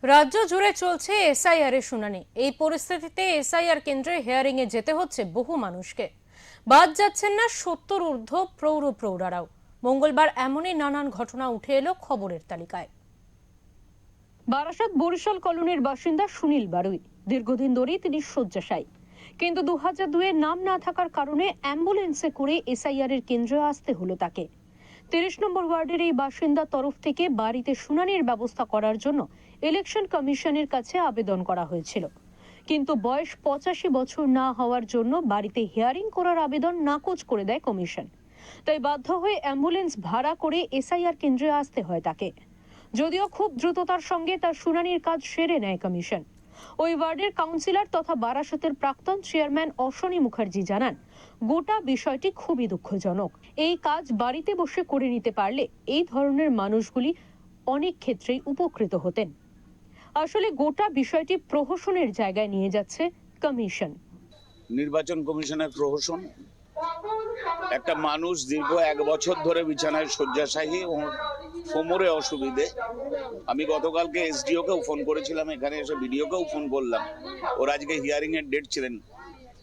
রাজ্য জুড়ে চলছে এসআইআর এর শুনানি। এই পরিস্থিতিতে এসআইআর কেন্দ্রে হিয়ারিং এ যেতে হচ্ছে বহু মানুষকে। বাদ যাচ্ছেন না 70 ঊর্ধ্ব প্রৌঢ়রাও। মঙ্গলবার এমনই নানান ঘটনা উঠে এলো খবরের তালিকায়। বারাসাত বরিশাল কলোনির বাসিন্দা সুনীল বারুই দীর্ঘদিন ধরেই তিনি শয্যাশায়ী, কিন্তু 2002 নাম না থাকার কারণে অ্যাম্বুলেন্সে করে এসআইআর এর কেন্দ্রে আসতে হলো তাকে। 30 নম্বর ওয়ার্ডের এই বাসিন্দার তরফ থেকে বাড়িতে শুনানির ব্যবস্থা করার জন্য ইলেকশন কমিশনের কাছে আবেদন করা হয়েছিল, কিন্তু বয়স 85 বছর না হওয়ার জন্য বাড়িতে হিয়ারিং করার আবেদন নাকচ করে দেয় কমিশন। তাই বাধ্য হয়ে অ্যাম্বুলেন্স ভাড়া করে এসআইআর কেন্দ্রে আসতে হয় তাকে। যদিও খুব দ্রুততার সঙ্গে তার শুনানির কাজ সেরে নেয় কমিশন। ওই ওয়ার্ডের কাউন্সিলর তথা বারাসতের প্রাক্তন চেয়ারম্যান অশ্বনী মুখার্জি জানান, গোটা বিষয়টি খুবই দুঃখজনক। এই কাজ বাড়িতে বসে করে নিতে পারলে এই ধরনের মানুষগুলি অনেক ক্ষেত্রেই উপকৃত হতেন। আসলে গোটা বিষয়টি প্রহসনের জায়গায় নিয়ে যাচ্ছে কমিশন। নির্বাচন কমিশনের প্রহসন। একটা মানুষ দীর্ঘ 1 বছর ধরে বিছানায় শয্যাশায়ী ও কোমরে অসুবিধে। আমি গতকালকে এসডিও কেও ফোন করেছিলাম, এখানে এসে বিডিও কেও ফোন করলাম। ওর আজকে হিয়ারিং এর ডেট ছিলেন,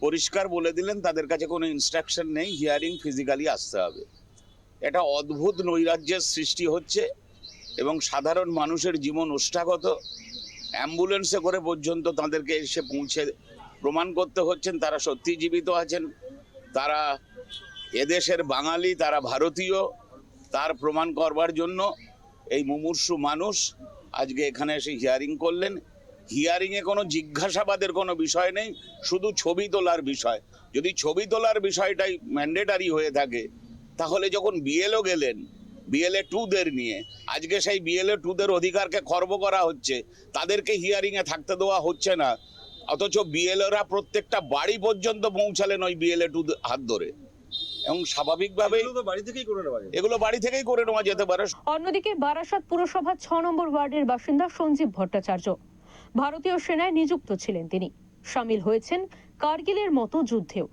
পরিষ্কার বলে দিলেন তাদের কাছে কোনো ইনস্ট্রাকশন নেই, হিয়ারিং ফিজিক্যালি আসতে হবে। এটা অদ্ভুত নৈরাজ্যের সৃষ্টি হচ্ছে এবং সাধারণ মানুষের জীবন ওষ্ঠাগত। অ্যাম্বুলেন্সে করে পর্যন্ত তাদেরকে এসে পৌঁছে প্রমাণ করতে হচ্ছেন তারা সত্যি জীবিত আছেন, তারা এদেশের বাঙালি, তারা ভারতীয়। তার প্রমাণ করবার জন্য এই মুমূর্ষু মানুষ আজকে এখানে এসে হিয়ারিং করলেন। হিয়ারিংয়ে কোনো জিজ্ঞাসাবাদের কোনো বিষয় নেই, শুধু ছবি তোলার বিষয়। যদি ছবি তোলার বিষয়টাই ম্যান্ডেটারি হয়ে থাকে, তাহলে যখন বিএলও গেলেন বিএলএ 2দের নিয়ে, আজকে সেই বিএলএ 2দের অধিকারকে খর্ব করা হচ্ছে, তাদেরকে হিয়ারিংয়ে থাকতে দেওয়া হচ্ছে না। অথচ বিএলওরা প্রত্যেকটা বাড়ি পর্যন্ত পৌঁছালেন ওই বিএলএ 2 হাত ধরে, এবং স্বাভাবিকভাবে এগুলো বাড়ি থেকেই করে নেওয়া যেতে পারে। অন্যদিকে বারাসাত পুরসভা 6 নম্বর ওয়ার্ডের বাসিন্দা সঞ্জীব ভট্টাচার্য ভারতীয় সেনায় নিযুক্ত ছিলেন। তিনি সামিল হয়েছেন কার্গিলের মতো যুদ্ধেও।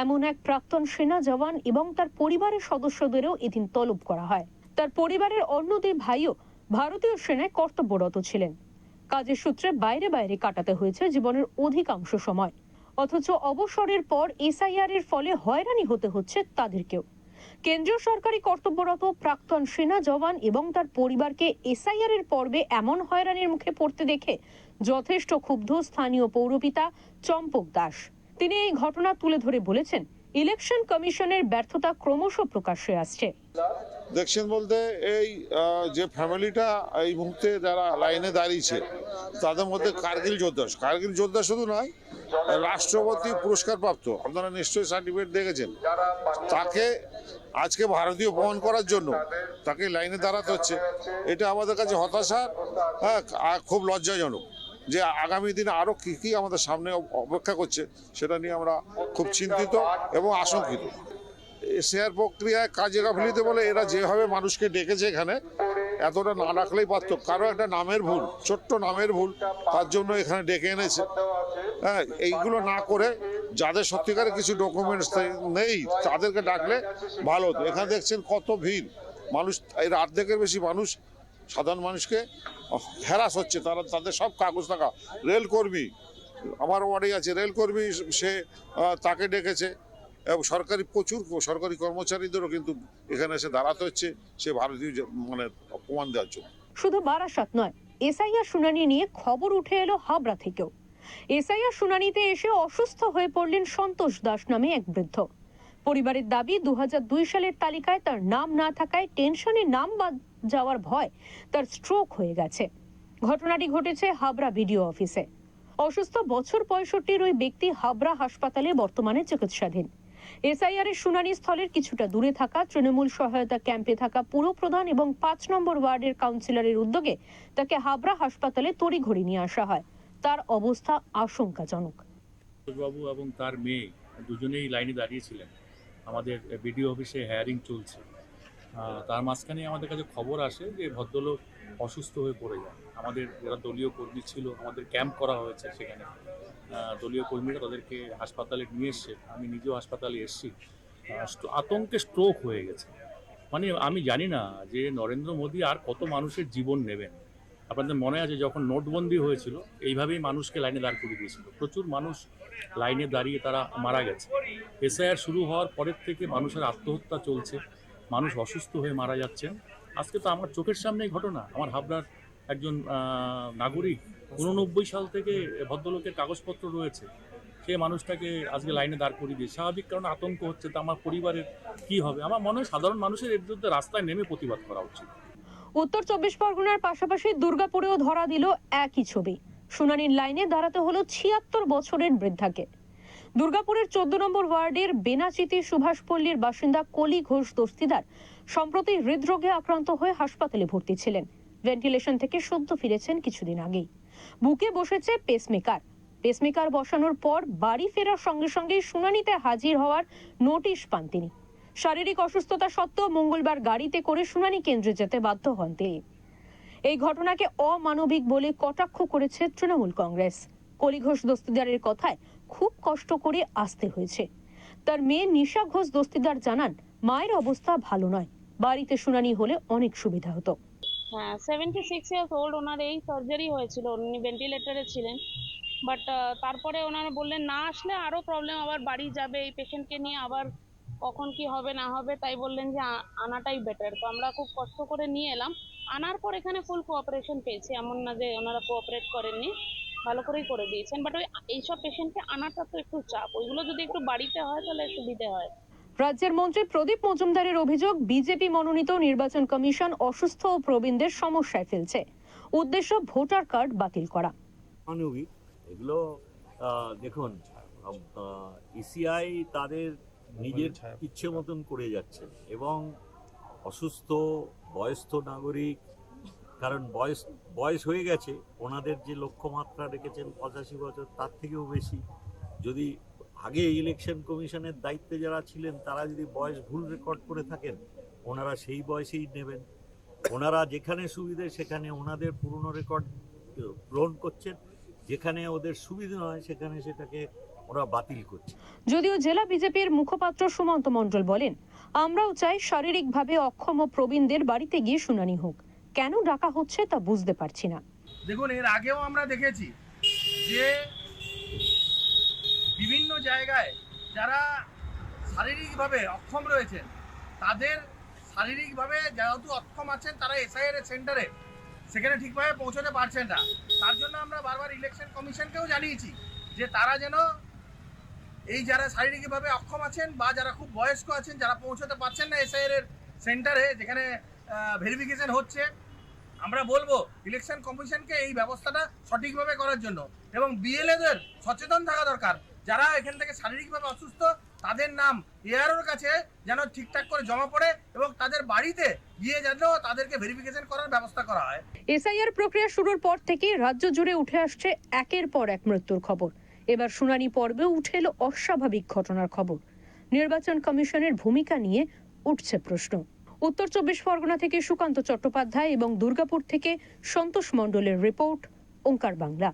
এমন এক প্রাক্তন সেনা জওয়ান এবং তার পরিবারের সদস্যদেরও এদিন তলব করা হয়। তার পরিবারের অন্য 2 ভাইও ভারতীয় সেনায় কর্তব্যরত ছিলেন। কাজের সূত্রে বাইরে বাইরে কাটাতে হয়েছে জীবনের অধিকাংশ সময়, অথচ অবসরের পর এসআইআর এর ফলে হয়রানি হতে হচ্ছে তাদেরকেও। কেন্দ্রীয় সরকারি কর্তব্যরত প্রাক্তন সেনা জওয়ান এবং তার পরিবারকে এসআইআর এর পর্বে এমন হয়রানির মুখে পড়তে দেখে যথেষ্ট ক্ষুব্ধ স্থানীয় পৌরপিতা চম্পক দাস। তিনি এই ঘটনা তুলে ধরে বলেছেন, ইলেকশন কমিশনের ব্যর্থতা ক্রমশ প্রকাশ্যে আসছে। দেখছেন বলতে এই যে ফ্যামিলিটা এই মুহূর্তে যারা লাইনে দাঁড়িয়েছে তাদের মধ্যে কার্গিল যোদ্ধা শুধু নয়, রাষ্ট্রপতি পুরস্কার প্রাপ্ত, আপনারা নিশ্চয়ই সার্টিফিকেট দেখেছেন। তাকে আজকে ভারতীয় প্রমাণ করার জন্য তাকে লাইনে দাঁড়াতে হচ্ছে। এটা আমাদের কাছে হতাশার, খুব লজ্জাজনক যে আগামী দিনে আরো কি কি আমাদের সামনে অপেক্ষা করছে সেটা নিয়ে আমরা খুব চিন্তিত এবং আশঙ্কিত। এসআইআর প্রক্রিয়ায় কাজে গাফিলতি বলে এরা যেভাবে মানুষকে ডেকেছে এখানে, এতটা না ডাকলেই পারতো। কারো একটা নামের ভুল, ছোট্ট নামের ভুল, তার জন্য এখানে ডেকে এনেছে। হ্যাঁ, এইগুলো না করে যাদের সত্যিকারে কিছু ডকুমেন্টস নেই তাদেরকে ডাকলে ভালো হতো। এখানে দেখছেন কত ভিড় মানুষ, এই অর্ধেকের বেশি মানুষ, সাধারণ মানুষকে হ্যারাস হচ্ছে। তাদের সব কাগজ থাকা, রেলকর্মী, আমার ওয়ার্ডে আছে রেলকর্মী, সে তাকে ডেকেছে। এবং প্রচুর সরকারি কর্মচারীদেরও কিন্তু এখানে এসে দাঁড়াতে হচ্ছে সে ভারতীয় প্রমাণ দেওয়ার জন্য। শুধু বারাসাত নয়, এসআইআর শুনানি নিয়ে খবর উঠে এলো হাবড়া থেকেও। এসআইআর শুনানিতে এসে অসুস্থ হয়ে পড়লেন সন্তোষ দাস নামে এক বৃদ্ধ। পরিবারের দাবি, 2002 সালের তালিকায় তার নাম না থাকায় টেনশনে নাম বাদ যাওয়ার ভয় তার স্ট্রোক হয়ে গেছে। ঘটনাটি ঘটেছে হাবড়া বিডিও অফিসে। অসুস্থ বছর 65 ওই ব্যক্তি হাবড়া হাসপাতালে বর্তমানে চিকিৎসাধীন। এসআইআর এর শুনানি স্থলের কিছুটা দূরে থাকা তৃণমূল সহায়তা ক্যাম্পে থাকা পুরপ্রধান এবং 5 নম্বর ওয়ার্ডের কাউন্সিলরের উদ্যোগে তাকে হাবড়া হাসপাতালে তড়িঘড়ি নিয়ে আসা হয়। তার অবস্থা আশঙ্কাজনক। বাবু এবং তার মেয়ে দুজনেই লাইনে দাঁড়িয়েছিলেন, আমাদের বিডিও অফিসে হেয়ারিং চলছে। তার মাঝখানে আমাদের কাছে খবর আসে যে ভদ্রলোক অসুস্থ হয়ে পড়ে যায়। আমাদের যারা দলীয় কর্মী ছিল, আমাদের ক্যাম্প করা হয়েছে, সেখানে দলীয় কর্মীরা তাদেরকে হাসপাতালে নিয়ে এসছে। আমি নিজেও হাসপাতালে এসেছি। আতঙ্কে স্ট্রোক হয়ে গেছে। মানে আমি জানি না যে নরেন্দ্র মোদী আর কত মানুষের জীবন নেবেন। আপনাদের মনে আছে যখন নোটবন্দি হয়েছিল এইভাবেই মানুষকে লাইনে দাঁড় করিয়ে দিয়েছিল, প্রচুর মানুষ লাইনে দাঁড়িয়ে তারা মারা গেছে। এসআইআর শুরু হওয়ার পরের থেকে মানুষের আত্মহত্যা চলছে, মানুষ অসুস্থ হয়ে মারা যাচ্ছেন। আজকে তো আমার চোখের সামনেই ঘটনা, আমার হাবড়ার একজন নাগরিক 89 সাল থেকে ভদ্রলোকের কাগজপত্র রয়েছে, সেই মানুষটাকে আজকে লাইনে দাঁড় করিয়ে দিয়ে স্বাভাবিক কারণে আতঙ্ক হচ্ছে, তা আমার পরিবারের কি হবে। আমার মনে হয় সাধারণ মানুষের এর বিরুদ্ধে রাস্তায় নেমে প্রতিবাদ করা উচিত। উত্তর 24 পরগনার পাশাপাশি দুর্গাপুরেও ধরা দিল একই ছবি। শুনানির লাইনে দাঁড়াতে হলো 76 বছরের বৃদ্ধাকে। দুর্গাপুরের 14 নম্বর ওয়ার্ডের বেনাচিতি সুভাষপল্লীর বাসিন্দা কলি ঘোষ দস্তিদার সম্প্রতি হৃদরোগে আক্রান্ত হয়ে হাসপাতালে ভর্তি ছিলেন। ভেন্টিলেশন থেকে সদ্য ফিরেছেন কিছুদিন আগেই। বুকে বসেছে পেসমেকার বসানোর পর বাড়ি ফেরার সঙ্গে সঙ্গেই শুনানিতে হাজির হওয়ার নোটিশ পান তিনি। শারীরিক অসুস্থতা সত্ত্বেও মঙ্গলবার গাড়িতে করে শুনানি কেন্দ্রে যেতে বাধ্য হন তিনি। এই ঘটনাকে অমানবিক বলে কটাক্ষ করেছে তৃণমূল কংগ্রেস। কলি ঘোষ দস্তিদারের কথায় খুব কষ্ট করে আসতে হয়েছে। তার মেয়ে নিশা ঘোষ দস্তিদার জানান, মায়ের অবস্থা ভালো নয়, বাড়িতে শুনানি হলে অনেক সুবিধা হতো। হ্যাঁ, 76 ইয়ার্স ওল্ড, ওনার এই সার্জারি হয়েছিল, উনি ভেন্টিলেটরে ছিলেন। বাট তারপরে ওনারা বললেন না আসলে আরো প্রবলেম, আবার বাড়ি যাবে, এই পেশেন্টকে নিয়ে আবার কখন কি হবে না হবে, তাই বললেন যে আনাটাই বেটার। তো আমরা খুব কষ্ট করে নিয়ে এলাম। আনার পর এখানে ফুল কোঅপারেশন পেয়েছি, এমন না যে ওনারা কোঅপারেট করেননি, ভালো করেই করে দিয়েছেন। বাট ওই এইসব পেশেন্টকে আনাটা তো একটু চাপ, ওইগুলো যদি একটু বাড়িতে হয় তাহলে সুবিধে হয়। রাজ্যের মন্ত্রী প্রদীপ মজুমদারের অভিযোগ, বিজেপি মনোনীত নির্বাচন কমিশন অসুস্থ ও প্রবীণদের সমস্যায় ফেলছে। উদ্দেশ্য ভোটার কার্ড বাতিল করা। মানবিক এগুলো দেখুন, ইসিআই তাদের নিজের ইচ্ছে মতন করে যাচ্ছে এবং অসুস্থ বয়স্ক নাগরিক, কারণ বয়স হয়ে গেছে, ওনাদের যে লক্ষ্যমাত্রা রেখেছেন 85 বছর, তার থেকেও বেশি। যদি আগে ইলেকশন কমিশনের দায়িত্বে যারা ছিলেন তারা যদি বয়স ভুল রেকর্ড করে থাকেন, ওনারা সেই বয়সেই নেবেন। ওনারা যেখানে সুবিধে সেখানে ওনাদের পুরনো রেকর্ড গ্রহণ করছেন, যেখানে ওদের সুবিধা নয় সেখানে সেটাকে ওরা বাতিল করছে। যদিও জেলা বিজেপির মুখপাত্র সুমন্ত মণ্ডল বলেন, আমরাও চাই শারীরিকভাবে অক্ষম ও প্রবীণদের বাড়িতে গিয়ে শুনানি হোক। কেন ডাকা হচ্ছে তা বুঝতে পারছি না। দেখুন, এর আগেও আমরা দেখেছি যে বিভিন্ন জায়গায় যারা শারীরিকভাবে অক্ষম রয়েছেন, তাদের শারীরিকভাবে যেহেতু অক্ষম আছেন, তারা এসআইআর সেন্টারে সেখানে ঠিকভাবে পৌঁছতে পারছেন না। তার জন্য আমরা বারবার ইলেকশন কমিশনকেও জানিয়েছি যে তারা যেন এই যারা শারীরিকভাবে অক্ষম আছেন বা যারা খুব বয়স্ক আছেন, যারা পৌঁছতে পারছেন না এসআইআর সেন্টারে যেখানে ভেরিফিকেশন হচ্ছে, আমরা বলবো ইলেকশন কমিশনকে এই ব্যবস্থাটা সঠিকভাবে করার জন্য। এবং বিএলএদের সচেতন থাকা দরকার, যারা এখান থেকে শারীরিকভাবে অসুস্থ তাদের নাম এআরওর কাছে যেন ঠিকঠাক করে জমা পড়ে এবং তাদের বাড়িতে গিয়ে যেন তাদেরকে ভেরিফিকেশন করার ব্যবস্থা করা হয়। এসআইআর প্রক্রিয়া শুরুর পর থেকে রাজ্য জুড়ে উঠে আসছে একের পর এক মৃত্যুর খবর। এবার শুনানি পর্বে উঠে এলো অস্বাভাবিক ঘটনার খবর। নির্বাচন কমিশনের ভূমিকা নিয়ে উঠছে প্রশ্ন। উত্তর 24 পরগনা থেকে সুকান্ত চট্টোপাধ্যায় এবং দুর্গাপুর থেকে সন্তোষ মণ্ডলের রিপোর্ট, ওঙ্কার বাংলা।